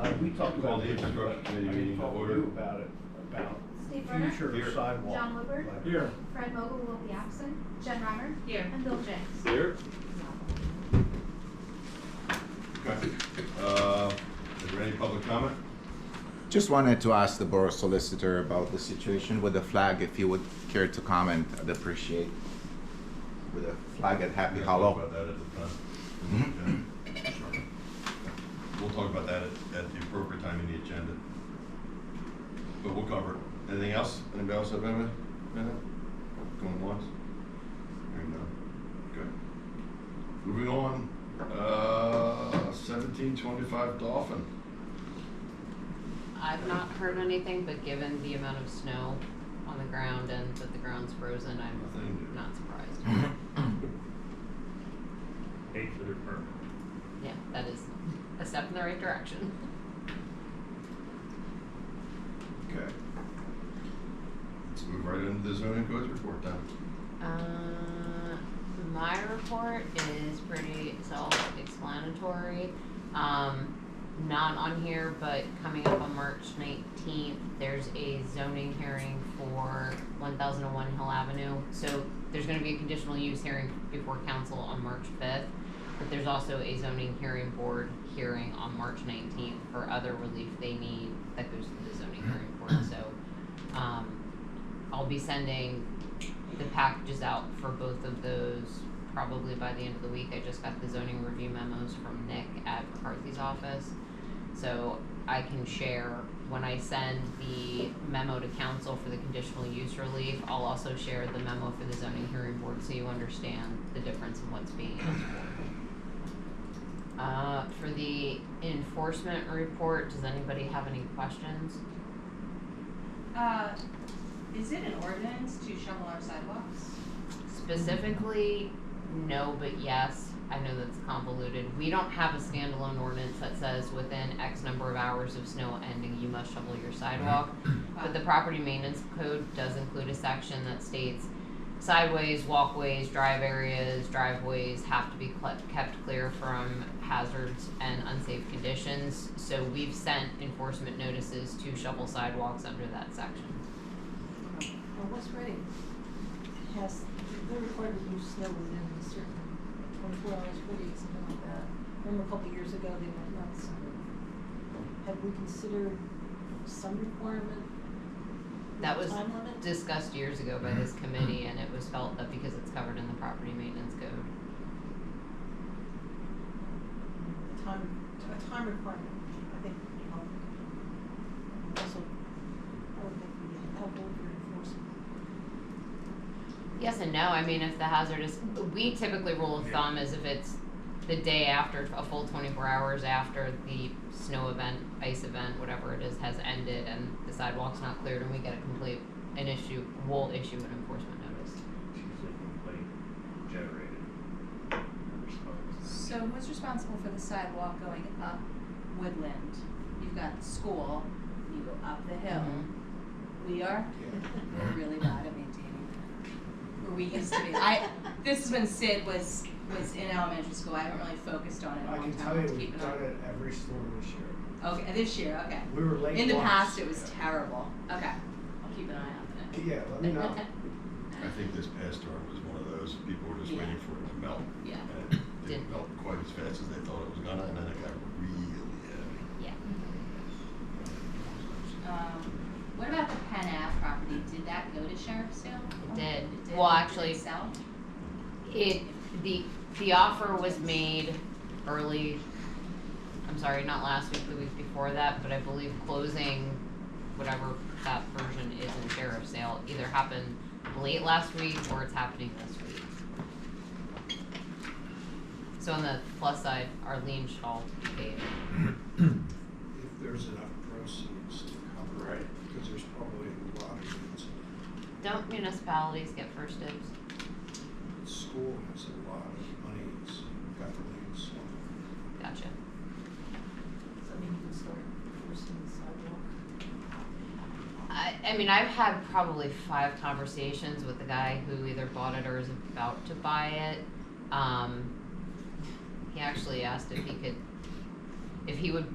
We talked Call about the this, infrastructure committee I meeting to talked to order. you about it, about Steve Berner. future Here. sidewalk. John Woodward. Here. Fred Mogul will be absent. Jen Reimer. Here. And Bill James. Here. Okay. Is there any public comment? Just wanted to ask the borough solicitor about the situation with the flag. If you would care to comment, I'd appreciate. With a flag at Happy We'll Hollow. talk about that at the time. Okay. Sure. We'll talk about that at the appropriate time in the agenda. But we'll cover it. Anything else? Anybody else have anything? Going once? Hearing none. Okay. Moving on. 1725 Dolphin. I've not heard anything, but given the amount of snow on the ground and that the ground's frozen, I'm Nothing. not surprised. Paid for their permit. Yeah, that is a step in the right direction. Okay. Let's move right into the zoning codes report then. My report is pretty self-explanatory. Not on here, but coming up on March 19th, there's a zoning hearing for 1001 Hill Avenue. So there's going to be a conditional use hearing before council on March 5th, but there's also a zoning hearing board hearing on March 19th for other relief they need that goes to the zoning hearing board. So I'll be sending the packages out for both of those probably by the end of the week. I just got the zoning review memos from Nick at McCarthy's office. So I can share, when I send the memo to council for the conditional use relief, I'll also share the memo for the zoning hearing board so you understand the difference in what's being asked for. For the enforcement report, does anybody have any questions? Is it an ordinance to shovel our sidewalks? Specifically, no, but yes. I know that's convoluted. We don't have a standalone ordinance that says within X number of hours of snow ending, you must shovel your sidewalk. But the property maintenance code does include a section that states sideways, walkways, drive areas, driveways have to be kept clear from hazards and unsafe conditions. So we've sent enforcement notices to shovel sidewalks under that section. Well, West Reading has, they're required to do snow within a certain 24 hours, 48, something like that. Remember a couple of years ago, they went nuts. Have we considered some requirement? That was time limit? discussed years ago by this committee, and it was felt that because it's covered in the property maintenance code. A time requirement, I think, also, I would think would be helpful for enforcement. Yes and no. I mean, if the hazard is, we typically rule of thumb is if it's the day after, a full 24 hours after the snow event, ice event, whatever it is, has ended and the sidewalk's not cleared and we get we'll issue an enforcement notice. It's usually complaint generated. So who's responsible for the sidewalk going up Woodland? You've got school, you go up the hill. Mm-hmm. We are really bad at maintaining that. Or we used to be. This is when Sid was in elementary school. I haven't really focused on it in a I long can tell time. you To we've keep it done on. it every storm this year. Okay, this year, okay. We were late In the once. past, it was terrible. Okay, I'll keep an eye out then. Yeah, let me know. I think this past storm was one of those, people were just Yeah. waiting for it to melt. Yeah. And it didn't melt quite as fast as they thought it was gonna, and then it got really heavy. Yeah. What about the Penn Ave property? Did that go to Sheriffsdale? It did. It did. Well, Did actually, it sell? the offer was made early, I'm sorry, not last week, the week before that, but I believe closing, whatever that version is in sheriff's sale, either happened late last week or it's happening this week. So on the plus side, our lien should all be paid. If there's enough proceeds to cover it, because there's probably a lot of units. Don't municipalities get first dibs? The school has a lot of money, it's got the liens. Gotcha. Does that mean you can start enforcing the sidewalk? I mean, I've had probably 5 conversations with the guy who either bought it or is about to buy it. He actually asked if he would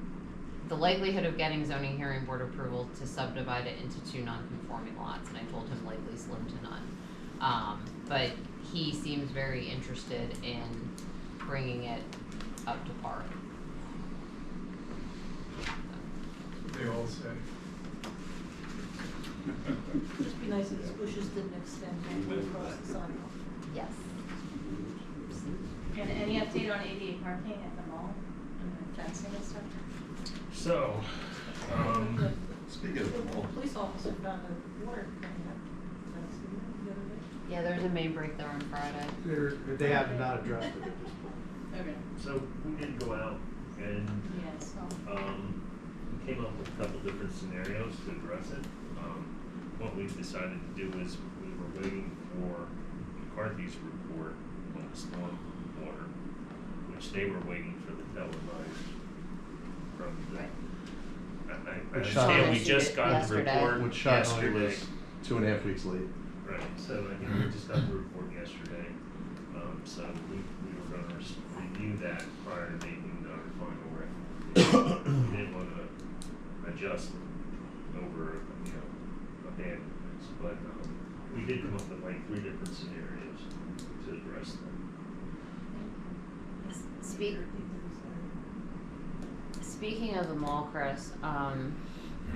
the likelihood of getting zoning hearing board approval to subdivide it into 2 non-conforming lots, and I told him likely slim to none. But he seems very interested in bringing it up to par. They all say. Just be nice if his bushes didn't extend all the way across the sidewalk. Yes. And any update on ADA parking at the mall and the fencing and stuff? So, Speaking of the The mall, police officer found a water coming up. That's the other day. Yeah, there's a main break there on Friday. They have not addressed it. Okay. so we did go out and, Yeah, so. we came up with a couple different scenarios to address it. What we decided to do is we were waiting for McCarthy's report on the storm water, which they were waiting for the televised from the. Right. I Which shot understand we issued just it got the yesterday. report Which shot only yesterday. was 2.5 weeks late. Right, so I think we just got the report yesterday, so we were gonna review that prior to making our final recommendation. We didn't wanna adjust over, abandonments, but, we did come up with like 3 different scenarios to address them. Speaking of the mall, Chris,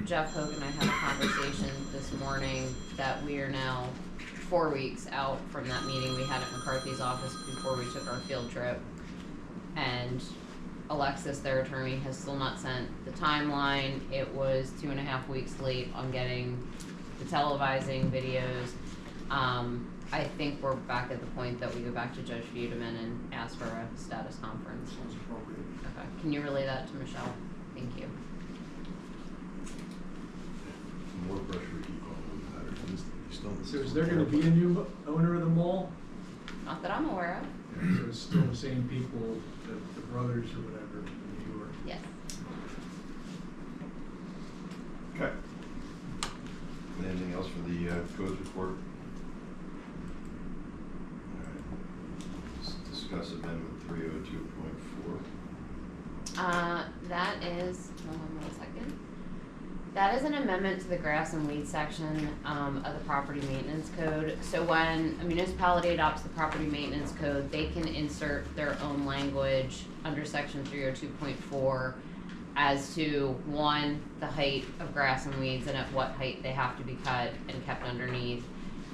Jeff Hogue and I had a conversation this morning that we are now 4 weeks out from that meeting we had at McCarthy's office before we took our field trip. And Alexis, their attorney, has still not sent the timeline. It was 2.5 weeks late on getting the televising videos. I think we're back at the point that we go back to Judge Feudeman and ask for a status conference. Sounds appropriate. Okay, can you relay that to Michelle? Thank you. the more pressure we keep on, the better. He's still- So is there gonna be a new owner of the mall? Not that I'm aware of. So it's still the same people, the brothers or whatever in New York? Yes. Okay. Anything else for the codes report? All right. Let's discuss amendment 302.4. That is, hold on 1 second. That is an amendment to the grass and weed section, of the property maintenance code. So when a municipality adopts the property maintenance code, they can insert their own language under section 302.4 as to, 1, the height of grass and weeds and at what height they have to be cut and kept underneath.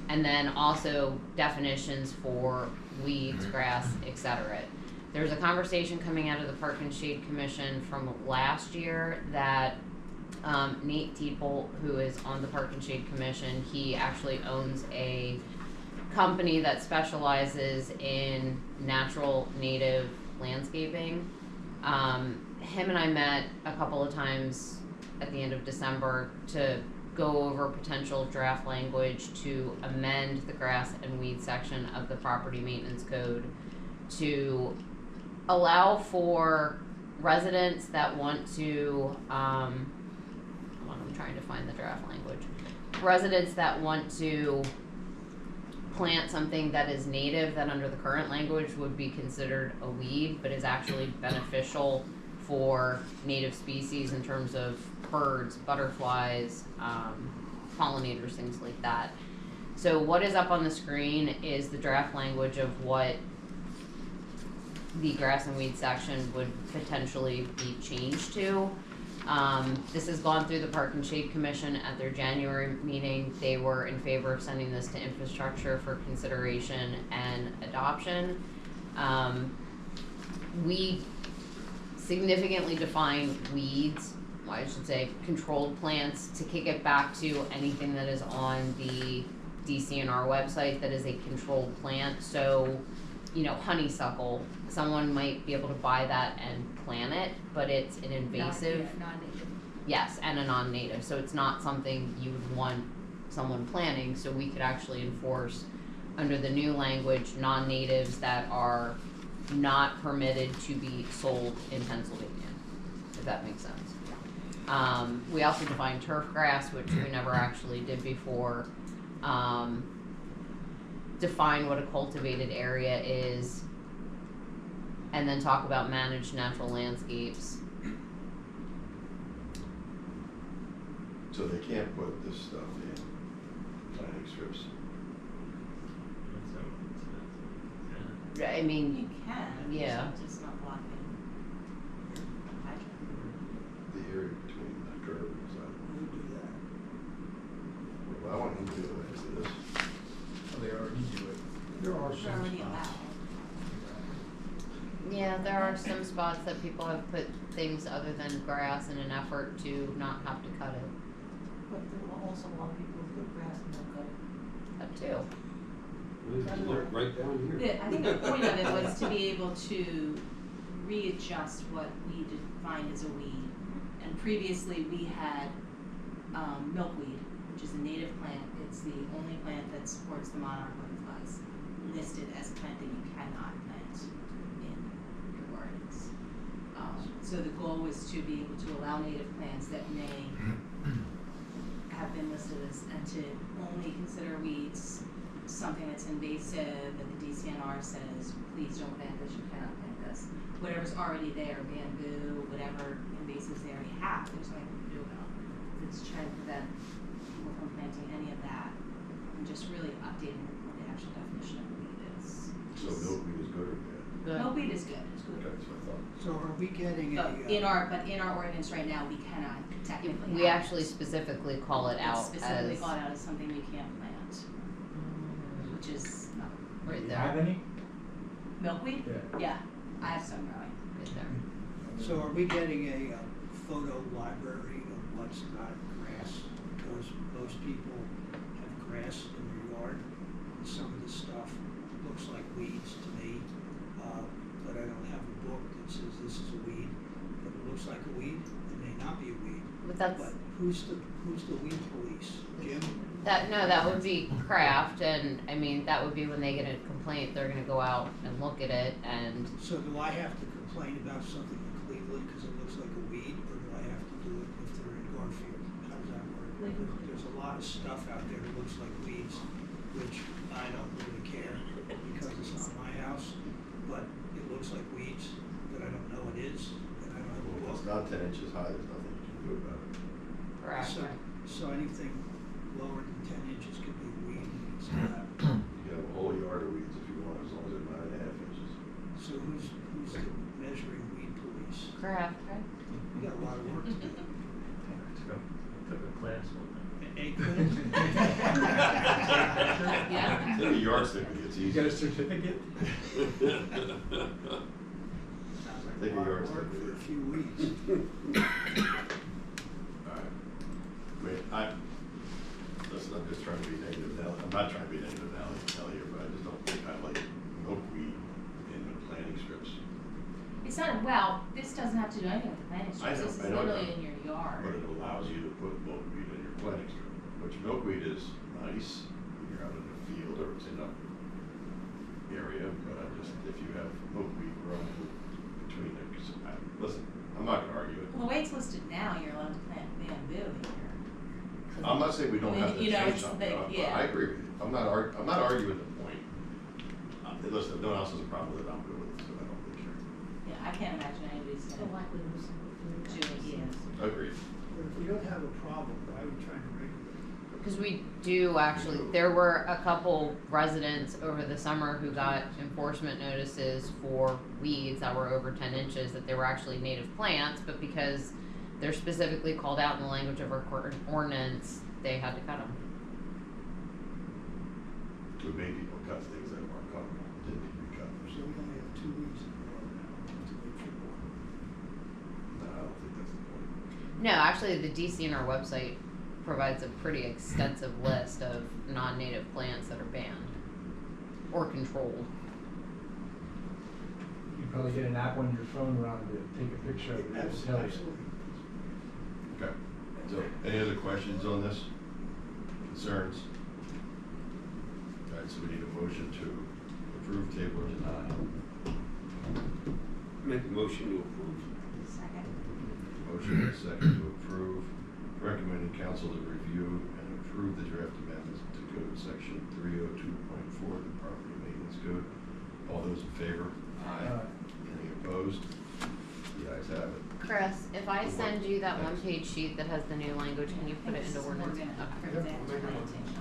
And then also definitions for weeds, grass, etc. There's a conversation coming out of the Park and Shade Commission from last year that Nate Teeple, who is on the Park and Shade Commission, he actually owns a company that specializes in natural native landscaping. Him and I met a couple of times at the end of December to go over potential draft language to amend the grass and weed section of the property maintenance code to allow for residents that want to, hold on, I'm trying to find the draft language. Residents that want to plant something that is native that under the current language would be considered a weed, but is actually beneficial for native species in terms of birds, butterflies, pollinators, things like that. So what is up on the screen is the draft language of what the grass and weed section would potentially be changed to. This has gone through the Park and Shade Commission at their January meeting. They were in favor of sending this to infrastructure for consideration and adoption. We significantly define weeds, I should say controlled plants, to kick it back to anything that is on the DCNR website that is a controlled plant. So, you know, honeysuckle, someone might be able to buy that and plant it, but it's an invasive. Non-native. Yes, and a non-native, so it's not something you would want someone planting, so we could actually enforce under the new language, non-natives that are not permitted to be sold in Pennsylvania, if that makes sense. We also define turf grass, which we never actually did before. Define what a cultivated area is, and then talk about managed natural landscapes. So they can't put this stuff in planting strips. That's how it's, I You mean, can, Yeah. it's just not blocking hydrant. The area between the curb and the side. Who would do that? Well, I want him to do it after this. Oh, they already do it. There are It's some already spots. allowed. yeah, there are some spots that people have put things other than grass in an effort to not have to cut it. But there are also a lot of people who put grass and don't cut it. That too. Right down here. I think the point of it was to be able to readjust what we defined as a weed. And previously, we had milkweed, which is a native plant. It's the only plant that supports the monarch butterflies, listed as a plant that you cannot plant in your gardens. So the goal was to be able to allow native plants that may have been listed as, and to only consider weeds something that's invasive, that the DCNR says, please don't plant this, you cannot plant this. Whatever's already there, bamboo, whatever invasives they already have, there's nothing we can do about. It's trying to prevent people from planting any of that, and just really updating what the actual definition of weed is. So milkweed is good or bad? Good. Milkweed is good. Okay, that's what I thought. So are we getting a? But in our ordinance right now, we cannot technically We have actually it. specifically call it It's out specifically as called out as something we can't plant, which is not. right Do you there. have any? Milkweed? Yeah. Yeah, I have some growing. Right there. So are we getting a photo library of what's not grass? Because most people have grass in their yard, and some of the stuff looks like weeds to me. But I don't have a book that says this is a weed, but it looks like a weed, it may not be a weed. But that's But who's the weed police? Jim? that would be craft, and I mean that would be when they get a complaint, they're gonna go out and look at it, and So do I have to complain about something in Cleveland because it looks like a weed, or do I have to do it if they're in Garfield? How does that work? There's a lot of stuff out there that looks like weeds, which I don't really care because it's not my house, but it looks like weeds that I don't know it is, and I don't have a Well, if it's book. not 10 inches high, there's nothing you can do about it. correct. So anything lower than 10 inches could be a weed. It's not. You can have a whole yard of weeds if you want, as long as they're 9.5 inches. So who's the measuring weed police? Craft, right? We got a lot of work to do. Took a class one time. Egg plants? Yeah. Take a yardstick and it's You easy. got a certificate? Sounds like Take a a lot of yardstick work with for you. a few weeks. Alright. Listen, I'm just trying to be negative now. I'm not trying to be negative now, here, but I just don't think I like milkweed in the planting strips. It's not, well, this doesn't have to do anything with the planting strips, this is I know it literally doesn't. in your yard. But it allows you to put milkweed in your planting strip, which milkweed is nice when you're out in the field or it's in a area, but I just, if you have milkweed growing between the, listen, I'm not gonna argue it. Well, the way it's listed now, you're allowed to plant bamboo here. I'm not saying we don't have to You know, change it's something, the- but yeah. I agree with you. I'm not arguing the point. Listen, if no one else has a problem with it, I'm good with it, so I don't really care. Yeah, I can't imagine anybody's It's gonna likely to do it, yeah. Agreed. But if we don't have a problem, why are we trying to regulate? Because we do actually, there were a couple residents over the summer who got enforcement notices for weeds that were over 10 inches, that they were actually native plants, but because they're specifically called out in the language of our ordinance, they had to cut them. We made people cut things that weren't cuttable, didn't need to be cut. So we only have 2 weeks in a row now, we have to wait for more. No, I don't think that's the point. No, actually, the DCNR website provides a pretty extensive list of non-native plants that are banned or controlled. You probably get an app on your phone, Ron, to take a picture of it and it'll tell you. Absolutely. Okay, so any other questions on this? Concerns? All right, so we need a motion to approve, table, or deny. Make a motion to approve. Second. Motion and a second to approve, recommending council to review and approve the draft amendments to code section 302.4 of the property maintenance code. All those in favor? Aye. Any opposed? The ayes have it. Chris, if I send you that one-page sheet that has the new language, can you put it into ordinance? Okay.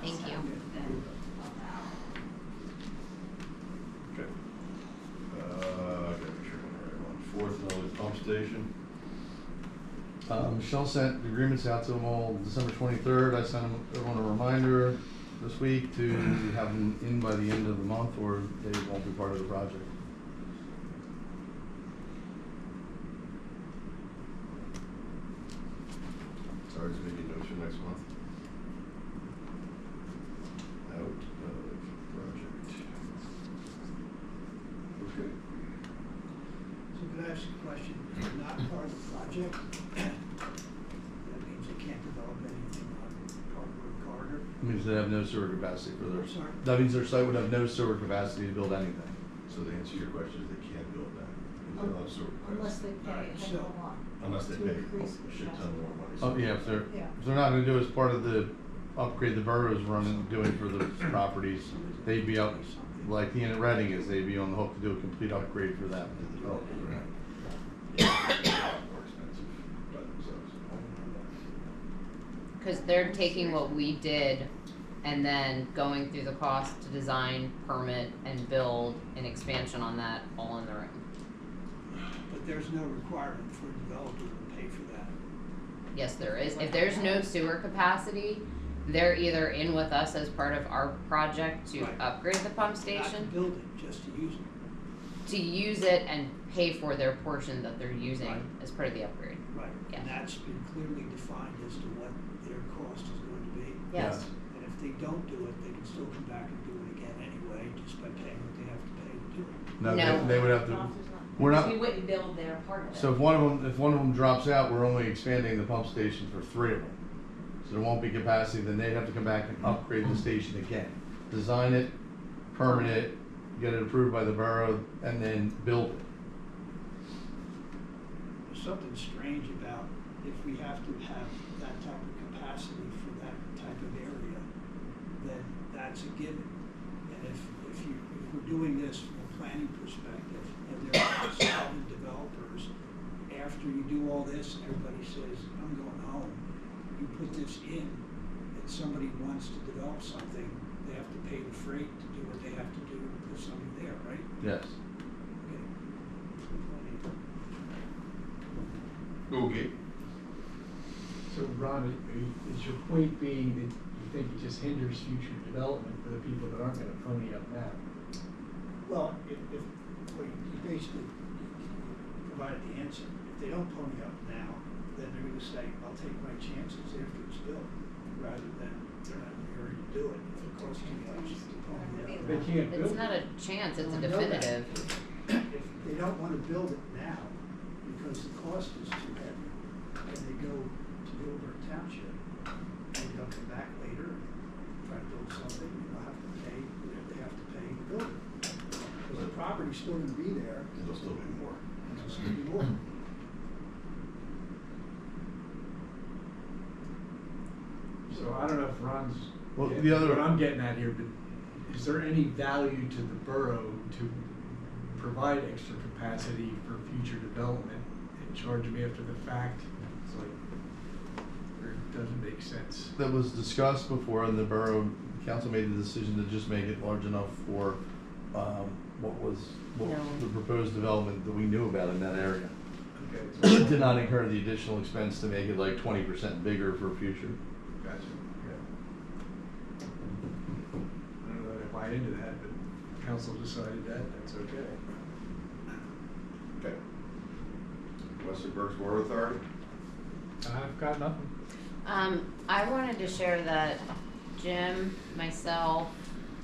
Thank you. Okay. Gotta make sure I'm on the right one. Fourth and only pump station. Michelle sent the agreements out to them all December 23rd. I sent them everyone a reminder this week to have them in by the end of the month or they won't be part of the project. Sorry, just making notes for next month. Out of project. Okay. So could I ask you a question? If they're not part of the project, that means they can't develop anything on Parkwood Corridor? It means they have no sewer capacity for their, Sorry? that means their site would have no sewer capacity to build anything. So the answer to your question is they can't build that. There's no sewer Unless capacity. they pay a heck of a lot. Unless they to pay increase a the shit ton capacity. more money. Oh, yeah, if they're, Yeah. if they're not gonna do it as part of the upgrade the borough's running, doing for the properties, they'd be up, like the inn at Reading is, they'd be on the hook to do a complete upgrade for that. The developers are more expensive by themselves. Cause they're taking what we did and then going through the cost to design, permit, and build an expansion on that all in their own. But there's no requirement for a developer to pay for that. Yes, there is. If there's no sewer capacity, they're either in with us as part of our project to Right. upgrade the pump Not to station, build it, just to use it. to use it and pay for their portion that they're using Right. as part of the upgrade. Right. Yes. And that's been clearly defined as to what their cost is going to be. Yes. And if they don't do it, they can still come back and do it again anyway, just by paying what they have to pay to do it. No, No. they would have to, we're not, We wouldn't build their part of it. so if one of them drops out, we're only expanding the pump station for 3 of them. So there won't be capacity, then they'd have to come back and upgrade the station again. Design it, permit it, get it approved by the borough, and then build it. There's something strange about if we have to have that type of capacity for that type of area, then that's a given. And if we're doing this from a planning perspective, and there are 7 developers, after you do all this, and everybody says, I'm going home, you put this in, and somebody wants to develop something, they have to pay the freight to do what they have to do to put something there, right? Yes. Okay. So Ron, is your point being that you think it just hinders future development for the people that aren't gonna pony up now? Well, well, you basically provided the answer. If they don't pony up now, then they're gonna say, I'll take my chances after it's built, rather than they're not in a hurry to do it if it costs too much to pony up. They can't build It's it. not a chance, it's a I know that. definitive. If they don't wanna build it now, because the cost is too heavy, and they go to Gilbert Township, and they'll come back later, and try to build something, and they'll have to pay, whatever they have to pay to build it. Because the property's still gonna be there, It'll still be more. and there'll still be more. So I don't know if Ron's, Well, getting- the other- what I'm getting at here, but is there any value to the borough to provide extra capacity for future development and charge them after the fact? It's like, or it doesn't make sense. That was discussed before, and the borough council made the decision to just make it large enough for, what No. the proposed development that we knew about in that area. Okay, so. Did not incur the additional expense to make it like 20% bigger for future. Gotcha, yeah. I don't know that I buy into that, but council decided that, that's okay. Okay. Western Berks Water Authority? I've got nothing. I wanted to share that Jim, myself,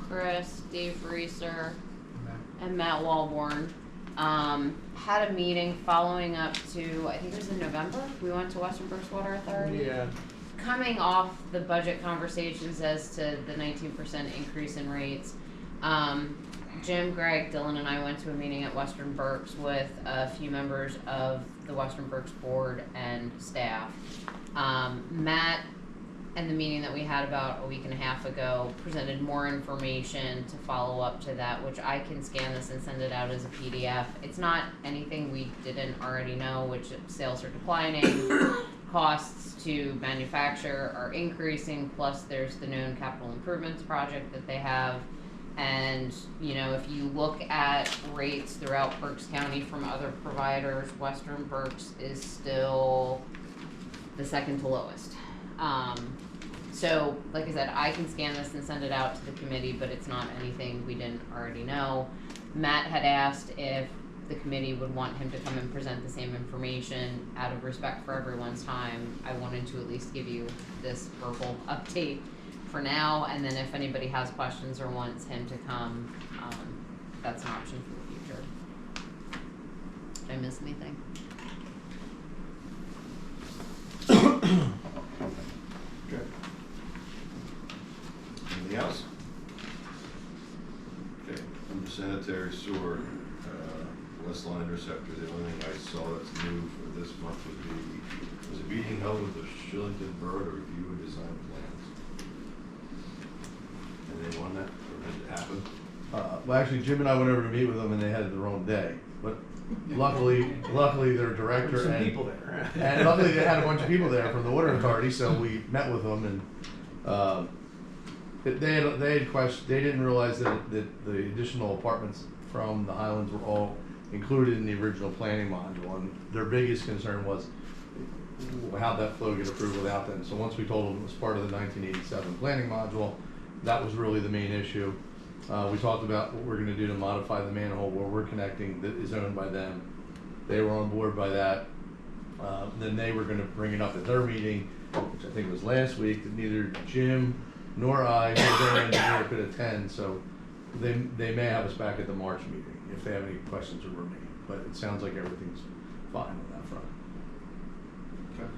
Chris, Dave Reeser, and Matt Walborn, had a meeting following up to, I think it was in November, we went to Western Berks Water Authority. Yeah. Coming off the budget conversations as to the 19% increase in rates, Jim, Greg, Dylan, and I went to a meeting at Western Berks with a few members of the Western Berks board and staff. Matt and the meeting that we had about a week and a half ago presented more information to follow up to that, which I can scan this and send it out as a PDF. It's not anything we didn't already know, which sales are declining, costs to manufacture are increasing, plus there's the known capital improvements project that they have. And, you know, if you look at rates throughout Berks County from other providers, Western Berks is still the second to lowest. So, like I said, I can scan this and send it out to the committee, but it's not anything we didn't already know. Matt had asked if the committee would want him to come and present the same information. Out of respect for everyone's time, I wanted to at least give you this verbal update for now, and then if anybody has questions or wants him to come, that's an option for the future. Did I miss anything? Okay. Anything else? Okay, under sanitary sewer, West Line Interceptor, the only thing I saw that's new for this month would be, was a meeting held with the Shillington Borough to review and design plans. And they won that, or did it happen? Well, actually, Jim and I went over to meet with them, and they had their own day. But luckily, their director There's some and people there. and luckily they had a bunch of people there from the water authority, so we met with them, and they had questions. They didn't realize that the additional apartments from the Highlands were all included in the original planning module, and their biggest concern was how'd that flow get approved without them. So once we told them it was part of the 1987 planning module, that was really the main issue. We talked about what we're going to do to modify the manhole where we're connecting that is owned by them. They were on board by that. Then they were going to bring it up at their meeting, which I think was last week, that neither Jim nor I nor their engineer could attend. So they may have us back at the March meeting if they have any questions or remain. But it sounds like everything's fine on that front. Okay.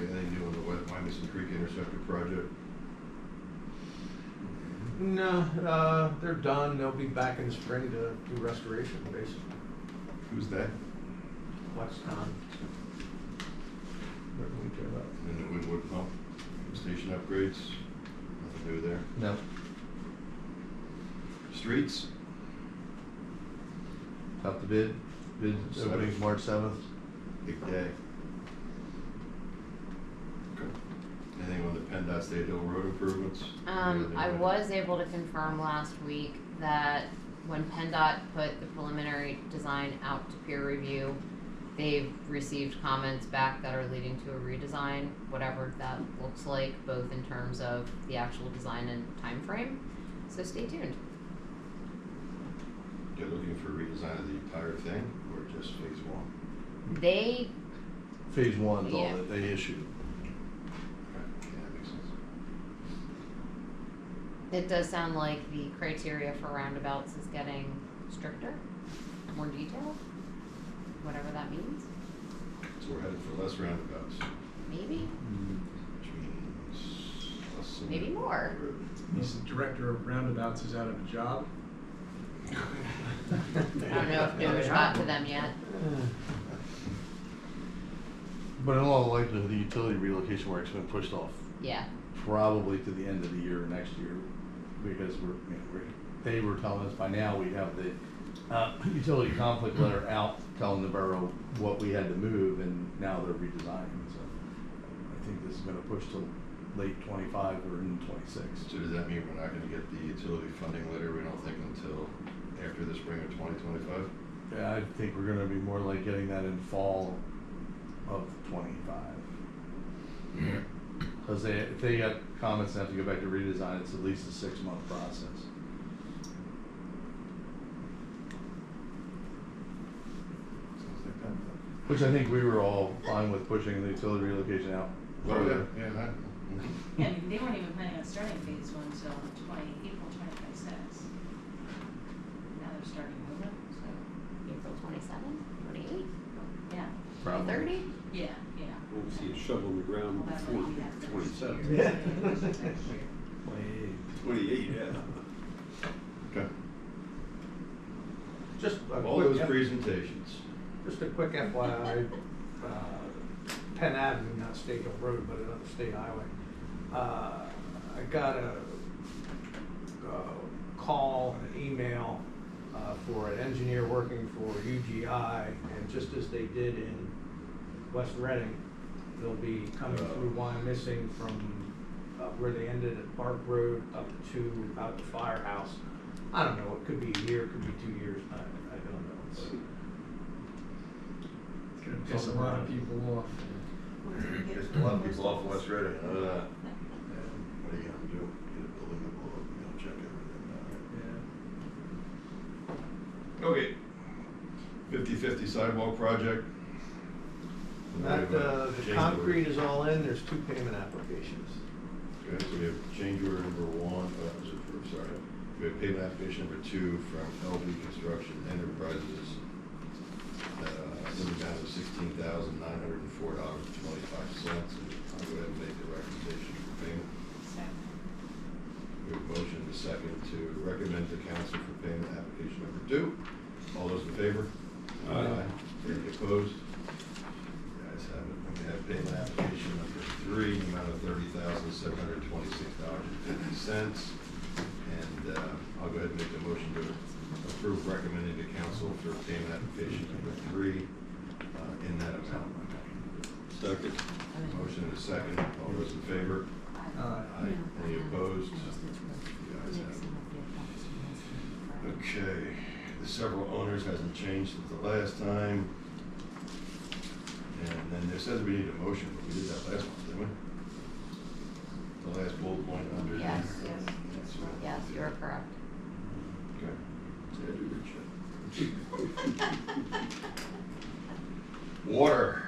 Anything new on the Wyomissing Creek Interceptor project? No, they're done. They'll be back in the spring to do restoration, basically. Who's that? Westcon. And the Woodwood pump station upgrades? Nothing new there? No. Streets? Out the bid. Bid opening's March 7th. Big day. Okay. Anything on the PennDOT State Hill Road improvements? I was able to confirm last week that when PennDOT put the preliminary design out to peer review, they've received comments back that are leading to a redesign, whatever that looks like, both in terms of the actual design and time frame. So stay tuned. You're looking for redesign of the entire thing, or just phase one? They, Phase 1's all Yeah. that they issued. Okay, yeah, that makes sense. it does sound like the criteria for roundabouts is getting stricter, more detailed, whatever that means, So we're headed for less roundabouts, maybe, which means less. maybe more. He's the director of roundabouts is out of a job. I don't know if news got to them yet. But in all likelihood, the utility relocation work's been pushed off Yeah, probably to the end of the year or next year, because they were telling us by now we'd have the utility conflict letter out telling the borough what we had to move, and now they're redesigning. So I think this is going to push to late 25 or in 26. So does that mean we're not gonna get the utility funding letter, we don't think, until after the spring of 2025? Yeah, I think we're going to be more like getting that in fall of 25. Because if they got comments and have to go back to redesign, it's at least a 6-month process. Sounds like that. Which I think we were all fine with pushing the utility relocation out. Oh, yeah, yeah, that. Yeah, I mean, they weren't even planning on starting phase 1 until April 2026. Now they're starting over, so, April 27, 28, yeah, Probably. 30. yeah. Won't see a shovel in the ground Well, that's before what we have to 27. do. Yeah. Next year. 28, yeah. Okay. Just a All quick those presentations. Just a quick FYI, Penn Avenue, not State Hill Road, but another state highway. I got a call, an email for an engineer working for UGI, and just as they did in West Reading, they'll be coming through Wyomissing from where they ended at Park Road up to about the firehouse. I don't know, it could be a year, it could be 2 years, I don't know. But it's gonna piss a lot of people off. Pissed a lot of people off in West Reading, I know that. What are you gonna do? Get a building to blow up, you know, check everything out. Okay. 50/50 sidewalk project. That, the concrete is all in, there's 2 payment applications. Okay, so we have change order number 1, sorry. We have payment application number 2 from LB Construction Enterprises. In the amount of $16,904.25. I'll go ahead and make the recommendation for payment. We have a motion and a second to recommend to council for payment application number 2. All those in favor? Aye. Any opposed? The ayes have it. We have payment application number 3, in the amount of $30,726.50. And I'll go ahead and make the motion to approve recommending to council for payment application number 3 in that amount. Second. Motion and a second. All those in favor? Aye. Any opposed? The ayes have it. Okay, the several owners hasn't changed since the last time. And then it says we need a motion, but we did that last month, didn't we? The last bullet point under. Yes. That's right. Yes, you are correct. Okay. See, I do good shit. Water.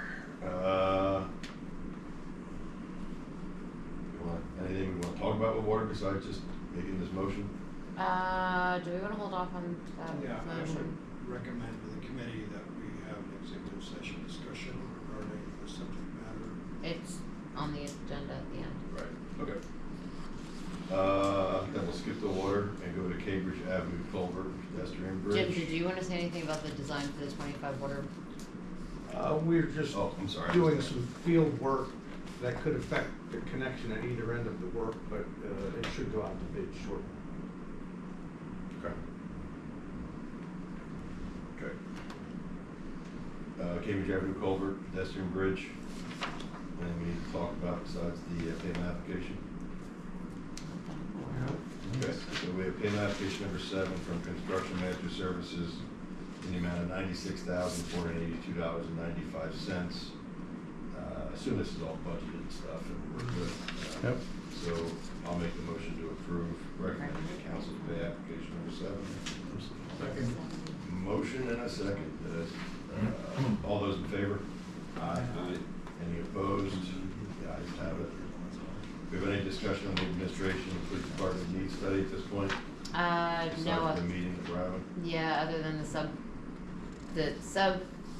Anything we want to talk about with water besides just making this motion? Do we wanna hold off on that Yeah, I would motion? recommend to the committee that we have an executive session discussion regarding the subject matter. It's on the agenda at the end. Right, okay. Then we'll skip the water and go to Cambridge Avenue Culvert pedestrian bridge. Jim, did you wanna say anything about the design for the 25 water? We're just Oh, I'm sorry. doing some field work that could affect the connection at either end of the work, but it should go out to bid shortly. Okay. Okay. Cambridge Avenue Culvert pedestrian bridge. Anything we need to talk about besides the payment application? Okay, so we have payment application number 7 from Construction Master Services in the amount of $96,482.95. Assume this is all budgeted and stuff, and we're good. Yep. So I'll make the motion to approve, recommend the council pay application number 7. Second. Motion and a second. All those in favor? Aye. Any opposed? The ayes have it. Do we have any discussion on the administration and police department needs study at this point? No. Besides the meeting with Robin? Yeah, other than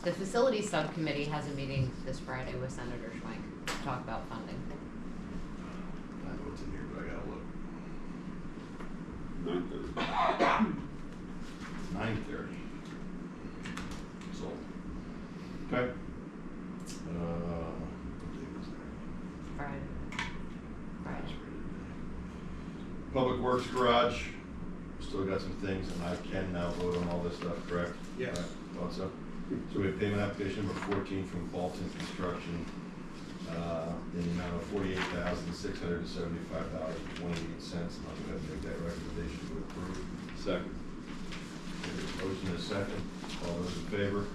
the facilities subcommittee has a meeting this Friday with Senator Schwenk to talk about funding. I know what's in here, but I gotta look. 9:30. 9:30. Sold. Okay. What day was that? Friday. Public Works Garage, still got some things, and I can now vote on all this stuff, correct? Yes. Right, thought so. So we have payment application number 14 from Bolton Construction, in the amount of $48,675.28, and I'll go ahead and make that recommendation to approve. Second. There's a motion and a second. All those in favor?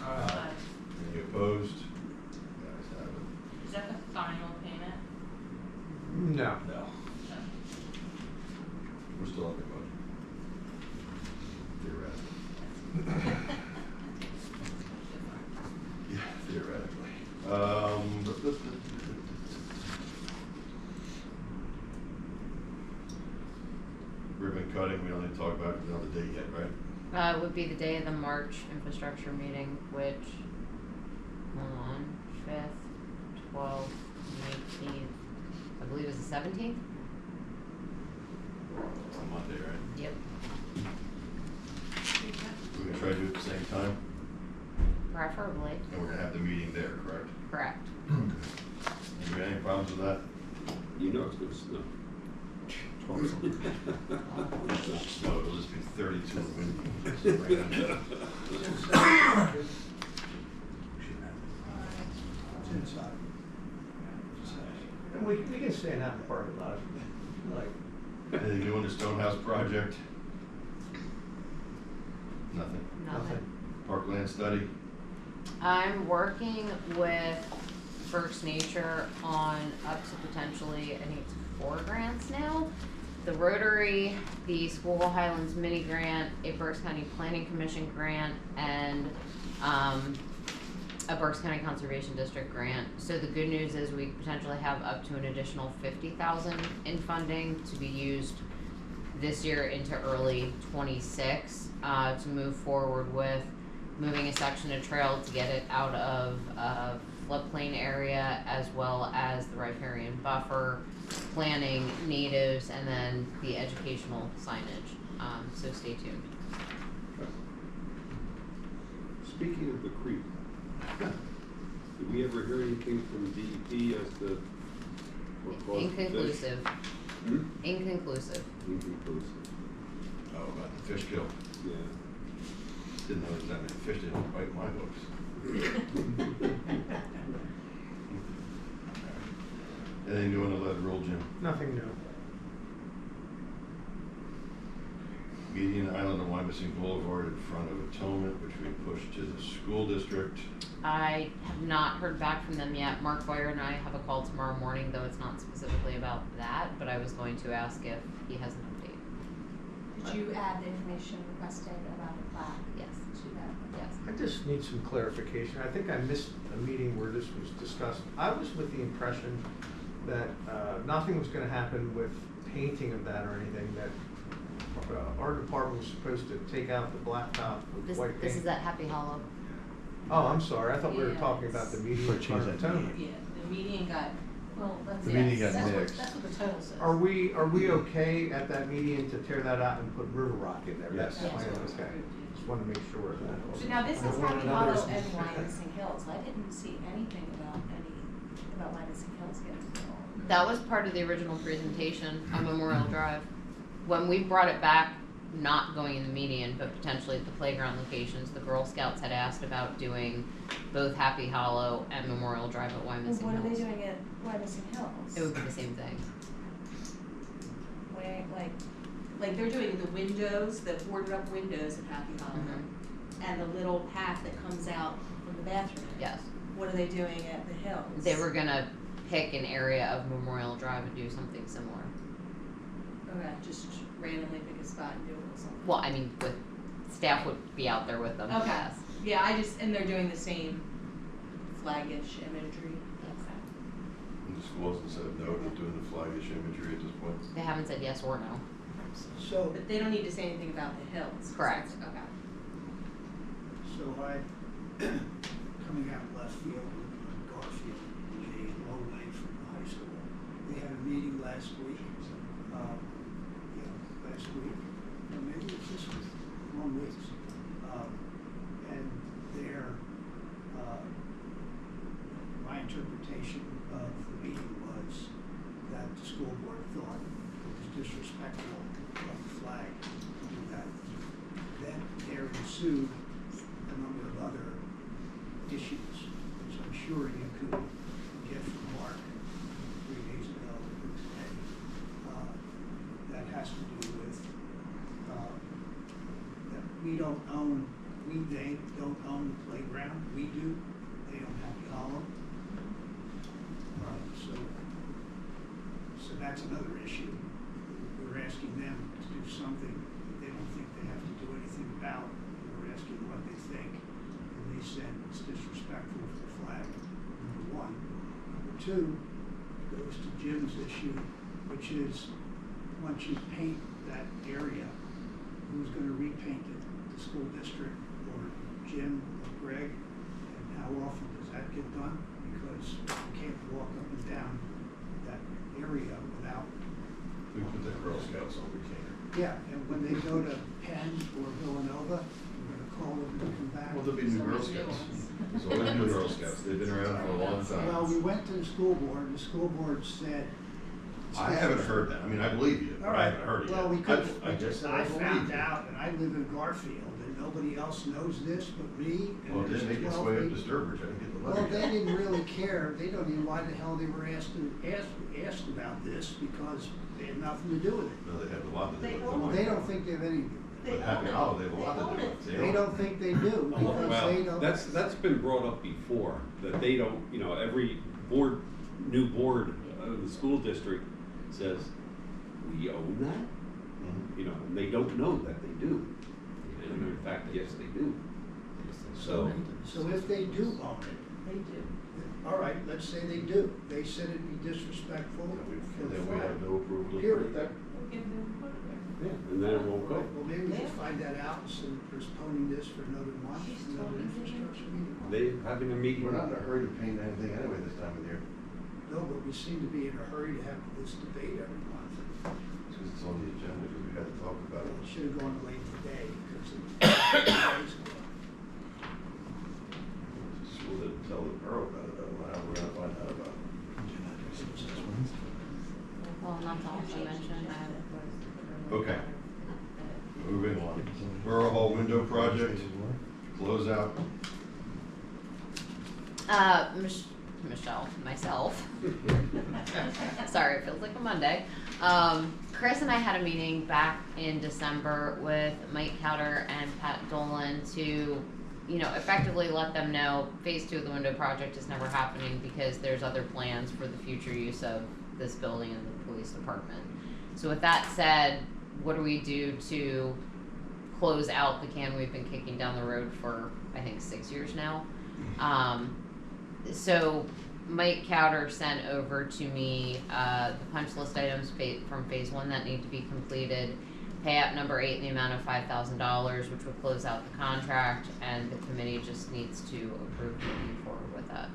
Aye. Any opposed? The ayes have it. Is that the final payment? No. No. We're still under budget. Theoretically. Yeah, theoretically. Ribbon cutting, we don't need to talk about it, we don't have the date yet, right? It would be the day of the March infrastructure meeting, which, hold on, 5th, 12th, 19th, I believe is the 17th? It's on Monday, right? Yep. We're gonna try to do it at the same time, Preferably. and we're gonna have the meeting there, correct? Correct. Okay. problems with that? You know it's gonna snow. No, it'll just be 32 and windy. And we can stay in that parking lot, like. Anything new on the Stonehouse project? Nothing. Nothing. Parkland study? I'm working with Berks Nature on up to potentially, I think it's 4 grants now. The Rotary, the School Highlands mini grant, a Berks County Planning Commission grant, and a Berks County Conservation District grant. So the good news is we potentially have up to an additional $50,000 in funding to be used this year into early '26 to move forward with moving a section of trail to get it out of floodplain area, as well as the riparian buffer, planning natives, and then the educational signage. So stay tuned. Speaking of the creek, did we ever hear anything from DEP as to what caused the fish? Inconclusive. Hmm? Inconclusive. Inconclusive. Oh, about the fish kill. Yeah. Didn't know there's that many fish that don't bite my hooks. Anything new on the lead rule, Jim? Nothing new. Median Island of Wyomissing Boulevard in front of Atonement, which we pushed to the school district. I have not heard back from them yet. Mark Boyer and I have a call tomorrow morning, though it's not specifically about that, but I was going to ask if he has an update. Did you add the information requested about the plaque? Yes. To that? Yes. I just need some clarification. I think I missed a meeting where this was discussed. I was with the impression that nothing was gonna happen with painting of that or anything, that our department was supposed to take out the blacktop with This, white paint. this is at Happy Hollow. Oh, I'm sorry. I thought we were Yeah, talking about the median For change that atonement. Yeah, the median got, Well, that's, The meeting yes, got that's what, mixed. that's what the title says. Are we okay at that median to tear that out and put River Rock in there? Yes. That's Yes. fine, okay. Just wanted to make sure of that. so now this I is don't want Happy another- Hollow and Wyomissing Hills. I didn't see anything about Wyomissing Hills getting built. That was part of the original presentation on Memorial Drive. When we brought it back, not going in the median, but potentially at the playground locations, the Girl Scouts had asked about doing both Happy Hollow and Memorial Drive at Well, Wyomissing what are they Hills. doing at Wyomissing Hills? It would be the same thing. Where, like they're doing the windows, the boarded up windows at Happy Hollow, and the little path that comes out from the bathroom. Yes. What are they doing at the hills? They were gonna pick an area of Memorial Drive and do something similar. Okay, just randomly pick a spot and do it or something. Well, I mean, with, staff would be out there with them, Okay. yes. Yeah, and they're doing the same flaggish imagery. And the schools have said no to doing the flaggish imagery at this point. They haven't said yes or no. So, But they don't need to say anything about the hills. Correct. Okay. so coming out left field with Garfield, Jay and Lowley from the high school, they had a meeting last week, or maybe it was this week, 1 week. And their, my interpretation of the meeting was that the school board thought it was disrespectful of the flag to do that. Then there ensued a number of other issues, which I'm sure you could get from Mark 3 days ago or today. That has to do with that they don't own the playground. We do. They own Happy Hollow. So that's another issue. We're asking them to do something that they don't think they have to do anything about. We're asking what they think. And they said it's disrespectful for the flag, number one. Number two, goes to Jim's issue, which is once you paint that area, who's gonna repaint it? The school district or Jim or Greg? And how often does that get done? Because you can't walk up and down that area without. We put the Girl Scouts on retainer. Yeah, and when they go to Penn or Villanova, we're gonna call them to come back. Well, there'll be new Girl Scouts. There's always new Girl Scouts. They've been around for a long time. Well, we we went to the school board said. I haven't heard that. I mean, I believe you, All but I right, haven't heard it yet. well, we could, I just, I believe found you. out, and I live in Garfield, and nobody else knows this but me. And Well, it there's didn't make its 12 way up people. to Sturbridge. I didn't get the Well, letter they yet. didn't really care, they don't even why the hell they were asked about this, because they had nothing to do with it. No, they have a lot to do They with it. own They don't think they have any, But Happy Hollow, they have a lot to do with it. they don't think they do, because they Well, don't. that's been brought up before, that they don't, you know, every board, new board of the school district says, we own that? Mhm. You know, and they don't know that they do. And in fact, yes, they do. So, So if they do own it, They do. all right, let's say they do, they said it'd be disrespectful And for the then we have flag. no approval to Period. put it there. We'll give them, put it there. yeah, and then it won't go. Well, maybe we should find that out instead of postponing this for another month, She's another talking to infrastructure you. meeting. They having a meeting. We're not in a hurry to paint anything anyway this time of year. No, but we seem to be in a hurry to have this debate every month. It's because it's on the agenda, because we had to talk about It it. should have gone late today, because it days ago. The school didn't tell the borough about it, I don't know how we're gonna find out about it. Well, not to also mention, Okay. Moving on. Borough Hall window project, closeout. Michelle, myself. Sorry, it feels like a Monday. Chris and I had a meeting back in December with Mike Cowder and Pat Dolan to, effectively let them know phase 2 of the window project is never happening because there's other plans for the future use of this building and the police department. So with that said, what do we do to close out the can we've been kicking down the road for, I think, 6 years now? So Mike Cowder sent over to me the punch list items from phase 1 that need to be completed. Pay app number 8 in the amount of $5,000, which would close out the contract, and the committee just needs to approve moving forward with that.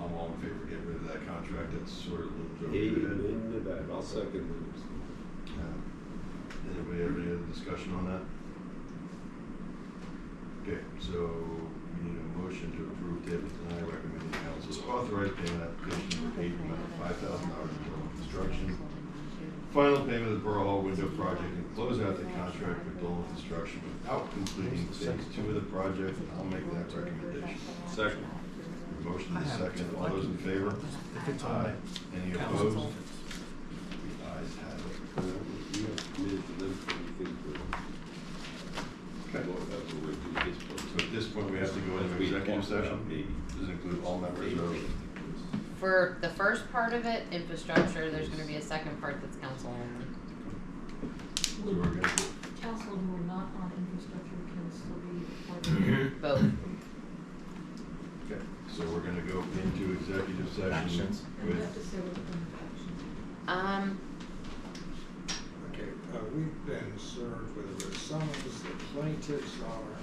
I'm all in favor of getting rid of that contract, that's sort of a little joke. Amen to that, I'll second it. Anybody have any other discussion on that? Okay, so we need a motion to approve table tonight, recommending council to authorize payment application for 8 amount of $5,000 for construction. Final payment of the Borough Hall window project and close out the contract with Dolan Construction without completing phase 2 of the project. I'll make that recommendation. Second. Motion is second. All those in favor? Aye. Any opposed? The ayes have it. We have committed to them for anything for. Okay. Well, that's what we're doing this So point. at this point, we have to go into We executive talked about session. maybe. Does it include all members of? For the first part of it, infrastructure, there's gonna be a second part that's council only. So we're gonna do. Council who are not on infrastructure can still be part of it. Both. Okay, so we're gonna go into executive session Actions. And we have to with, say what the action. Okay, we've been served with a summons. The plaintiffs are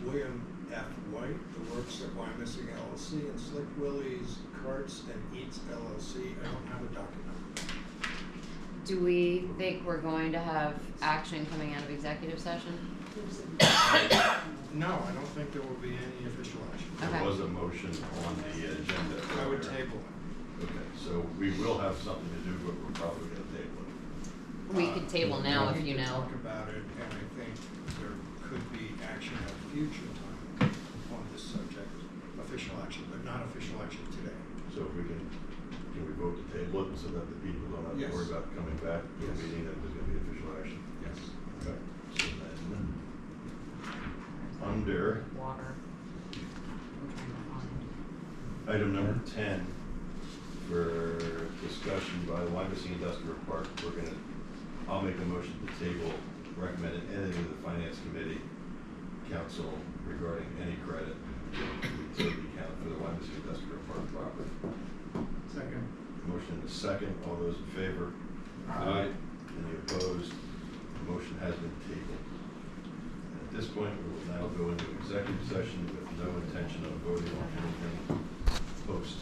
William F. White, the works at Wyomissing LLC, and Slick Willie's Carts and Eats LLC. I don't have a document. Do we think we're going to have action coming out of executive session? No, I don't think there will be any official action. Okay. there was a motion on the agenda. I would earlier. table it. Okay, so we will have something to do, but we're probably gonna table it. We could table now if you We need to know. talk about it, and I think there could be action at a future time on this subject. Official action, but not official action today. So if we can we vote to table it so that the people don't have to Yes. worry about coming back to a Yes. meeting that there's gonna be official action? Yes. Okay, so then, under Water. I'm trying to find. item number 10, for discussion by the Wyomissing Industrial Park, I'll make a motion to table recommended editing of the Finance Committee Council regarding any credit utility account for the Wyomissing Industrial Park property. Second. Motion is second. All those in favor? Aye. Any opposed? The motion has been tabled. And at this point, we will now go into executive session with no intention of voting on anything post